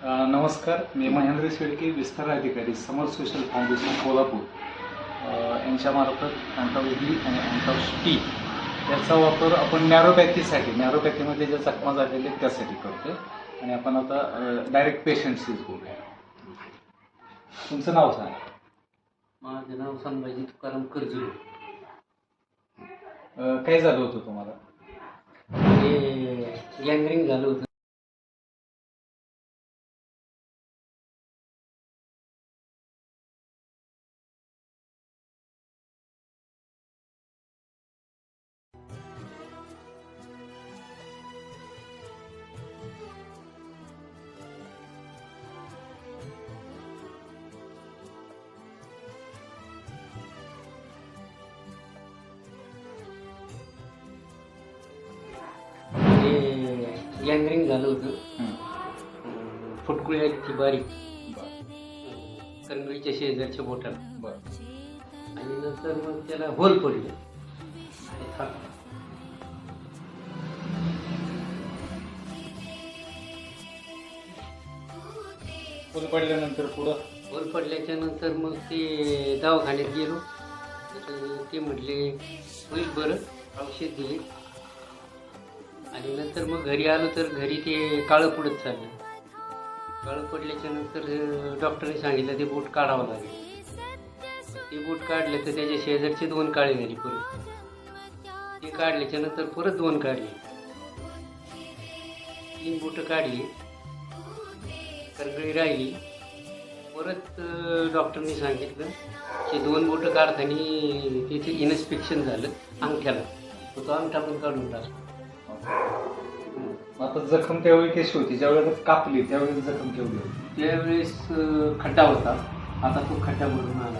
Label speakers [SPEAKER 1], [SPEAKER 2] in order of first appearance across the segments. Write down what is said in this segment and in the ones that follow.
[SPEAKER 1] नमस्कार, मी महेंद्र शेळके, विस्तार अधिकारी, समर सोशल फाउंडेशन कोल्हापूर यांच्यामार्फत अँटॉक्स-डी आणि अँटॉक्स-टी याचा वापर आपण नॅरोपॅथीमध्ये ज्या जखमा झालेले त्यासाठी करतो. आणि आपण आता डायरेक्ट पेशंटशीच बोलूया. तुमचं नाव सांगा.
[SPEAKER 2] माझं नाव संभाजी तुकाराम कर्जुले.
[SPEAKER 1] काय झालं होतं तुम्हाला?
[SPEAKER 2] ते गँग्रीन झालं होतं. गँग्रीन झालं होतं. फुटकुळी आहेत ती बारीक कणगीच्या शेजारच्या बोटाला. आणि नंतर मग त्याला होल पडले.
[SPEAKER 1] होल पडल्यानंतर
[SPEAKER 2] होल पडल्याच्या नंतर मग ते दवाखान्यात गेलो. तर ते म्हटले होईल बरं, औषध दिले. आणि नंतर मग घरी आलो तर घरी ते काळं पडत चाललं. काळं पडल्याच्या नंतर डॉक्टरने सांगितलं ते बोट काढावं लागेल. ते बोट काढलं तर त्याच्या शेजारचे 2 काळे झाले. परत ते काढल्याच्या नंतर परत 2 काढले. 3 बोटं काढली, करगळी राहिली. परत डॉक्टरने सांगितलं की 2 बोटं काढताना त्याचे इन्स्पेक्शन झालं अंगठ्याला. तो अंगठा पण काढून टाकला.
[SPEAKER 1] आता जखम त्यावेळी कशी होती? ज्यावेळेस कापली त्यावेळेस जखम केवढी होती?
[SPEAKER 2] त्यावेळेस खड्डा होता. आता तो खड्डा भरून आला.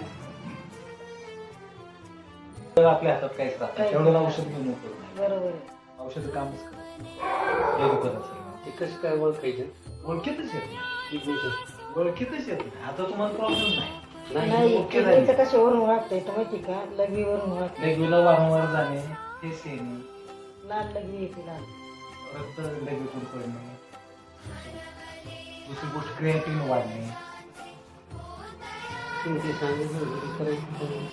[SPEAKER 1] तर आपल्या हातात काहीच राहतं तेवढं औषध घेऊन येतो.
[SPEAKER 3] बरोबर
[SPEAKER 1] औषध कामच करत.
[SPEAKER 2] ते कसं काय ओळखायचं?
[SPEAKER 1] ओळखीतच येत ओळखीतच येत नाही. आता तुम्हाला प्रॉब्लेम नाही.
[SPEAKER 3] नाही. किडनीचं कशावरून वाटतंय तर माहिती का? लघवीवरून वाटतंय.
[SPEAKER 1] लघवीला वारंवार जाणे, फेस येणे,
[SPEAKER 3] लाल लघवी येते, लाल
[SPEAKER 1] रक्त लघवीतून पडणे, दुसरी गोष्ट क्रिएटिन वाढणे.
[SPEAKER 2] ते सांगितलं करायचं.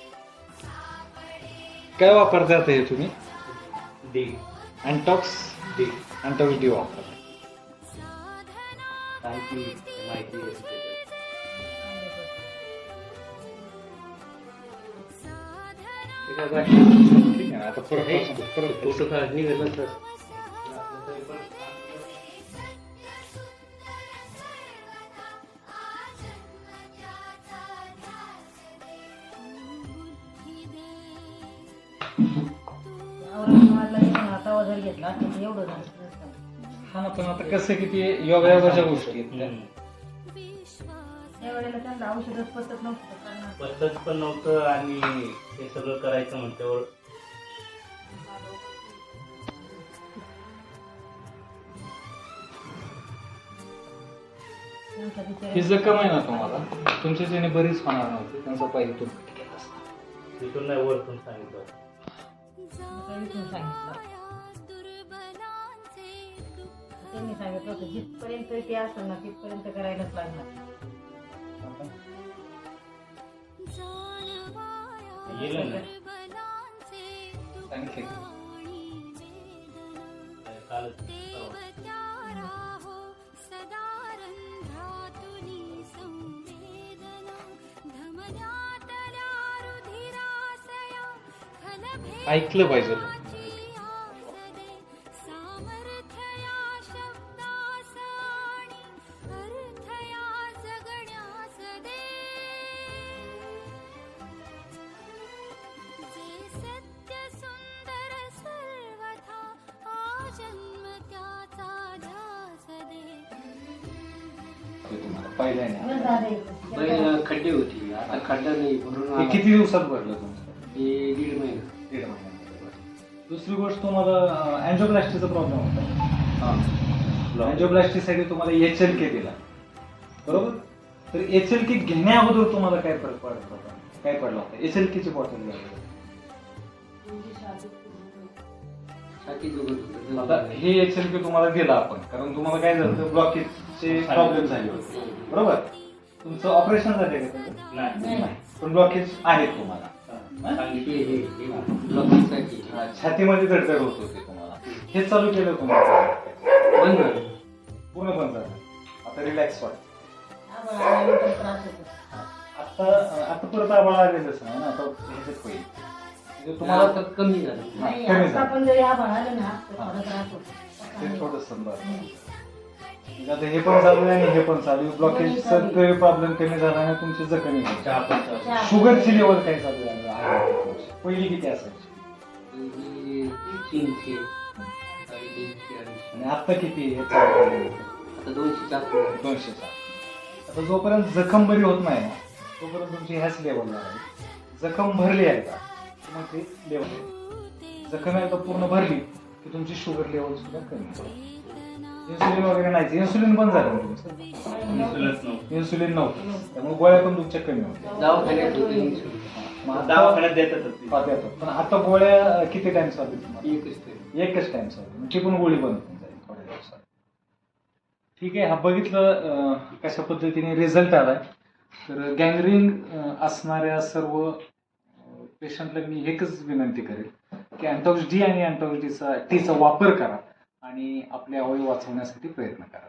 [SPEAKER 1] काय वापरतात हे तुम्ही?
[SPEAKER 2] डी
[SPEAKER 1] अँटॉक्स-डी वापरतात.
[SPEAKER 2] काय ती माहिती आहे
[SPEAKER 1] ठीक आहे. आता परत
[SPEAKER 2] फोटो काढ निघालं तर
[SPEAKER 3] हातावर जर घेतला तर एवढं झालं.
[SPEAKER 1] हा ना, पण आता कसं की ते योगायोगाच्या गोष्टी आहेत.
[SPEAKER 3] त्यावेळेला त्यांना औषधच पचत नव्हतं.
[SPEAKER 4] पद्धत पण नव्हतं आणि हे सगळं करायचं म्हटल्यावर
[SPEAKER 1] ही जखम आहे ना तुम्हाला, तुमच्या ज्याने बरीच होणार नव्हती. त्यांचा पाहिजे तो
[SPEAKER 4] तिथून नाही वरतून सांगितलं.
[SPEAKER 3] त्यांनी सांगितलं होतं जिथपर्यंत ते असेल ना तिथपर्यंत करायलाच लागणार.
[SPEAKER 4] गेलं ना
[SPEAKER 1] सांगितले
[SPEAKER 4] कालच
[SPEAKER 1] ऐकलं पाहिजे.
[SPEAKER 2] पहिला खड्डे होती, आता खड्डा नाही भरून
[SPEAKER 1] हे
[SPEAKER 2] आला.
[SPEAKER 1] किती दिवसात भरलं तुमचं?
[SPEAKER 2] हे 1.5 महिना.
[SPEAKER 1] 1.5 महिन्यात. दुसरी गोष्ट, तुम्हाला अँजिओप्लास्टीचा प्रॉब्लेम होता. अँजिओप्लास्टीसाठी तुम्हाला HLK दिला, बरोबर? तर HLK घेण्या अगोदर तुम्हाला काय फरक पडत होता? काय पडला होता? HLKची बॉटल घ्यावी. आता हे HLK तुम्हाला दिला आपण, कारण तुम्हाला काय झालं, ब्लॉकेज ब्लॉकेजचे प्रॉब्लेम झाले होते बरोबर. तुमचं ऑपरेशन झाले का त्याचं?
[SPEAKER 4] नाही
[SPEAKER 1] नाही. पण ब्लॉकेज आहेत तुम्हाला.
[SPEAKER 2] ब्लॉकिंगसाठी
[SPEAKER 1] छातीमध्ये धडधड होत होते तुम्हाला. हे चालू केलं तुम्हाला
[SPEAKER 2] बंद झालं.
[SPEAKER 1] पूर्ण बंद झालं. आता रिलॅक्स वाटतं.
[SPEAKER 3] आम्हाला आल्यानंतर त्रास होतो.
[SPEAKER 1] आता परत आम्हाला आलेलंच नाही ना. आता ह्याच्यात होईल म्हणजे
[SPEAKER 2] तुम्हाला
[SPEAKER 1] तुम्हाला
[SPEAKER 2] आता कमी झालं.
[SPEAKER 3] नाही,
[SPEAKER 1] कमी
[SPEAKER 3] आता
[SPEAKER 1] झालं.
[SPEAKER 3] पण जरी आभाळ आलं ना तर
[SPEAKER 1] हा.
[SPEAKER 3] थोडा त्रास
[SPEAKER 1] ते
[SPEAKER 3] होतो.
[SPEAKER 1] थोडंसं म्हणजे आता हे पण चालू आहे आणि हे पण चालू आहे. ब्लॉकेजचा प्रॉब्लेम कमी झाला आणि तुमची जखमी झाली.
[SPEAKER 4] चहा पण चालू.
[SPEAKER 3] चहा.
[SPEAKER 1] शुगरची लेवल काय चालू आहे? पहिली किती असायची
[SPEAKER 2] पहिली 300, 350,
[SPEAKER 1] आणि आता किती हे चालू आहे?
[SPEAKER 2] आता 200 च्या
[SPEAKER 1] 200चा. आता जोपर्यंत जखम बरी होत नाही ना तोपर्यंत तुमची ह्याच लेवलला आहे. जखम भरली आहे का मग ते लेवल जखम एकदा पूर्ण भरली की तुमची शुगर लेवल सुद्धा कमी होईल. इन्सुलिन वगैरे नाही. इन्सुलिन बंद झालं ना तुमचं.
[SPEAKER 4] इन्शुरन्स नव्हतं.
[SPEAKER 1] इन्सुलिन नव्हतं त्यामुळे गोळ्या पण तुमच्या कमी होत्या.
[SPEAKER 2] दवाखान्यात होते insulin.
[SPEAKER 1] मग आता-
[SPEAKER 4] दवाखान्यात देतातच ते.
[SPEAKER 1] देतात. पण आता गोळ्या किती टाइम चालू तुम्हाला?
[SPEAKER 2] एकच तरी.
[SPEAKER 1] एकच टाइम चालू ती पण गोळी बंद होऊन जाईल थोड्या दिवसात. ठीक आहे. हा बघितलं कशा पद्धतीने रिझल्ट आलाय. तर गँग्रीन असणाऱ्या सर्व पेशंटला मी एकच विनंती करेल की अँटॉक्स डी आणि अँटॉक्स टीचा वापर करा आणि आपले अवयव वाचवण्यासाठी प्रयत्न करा.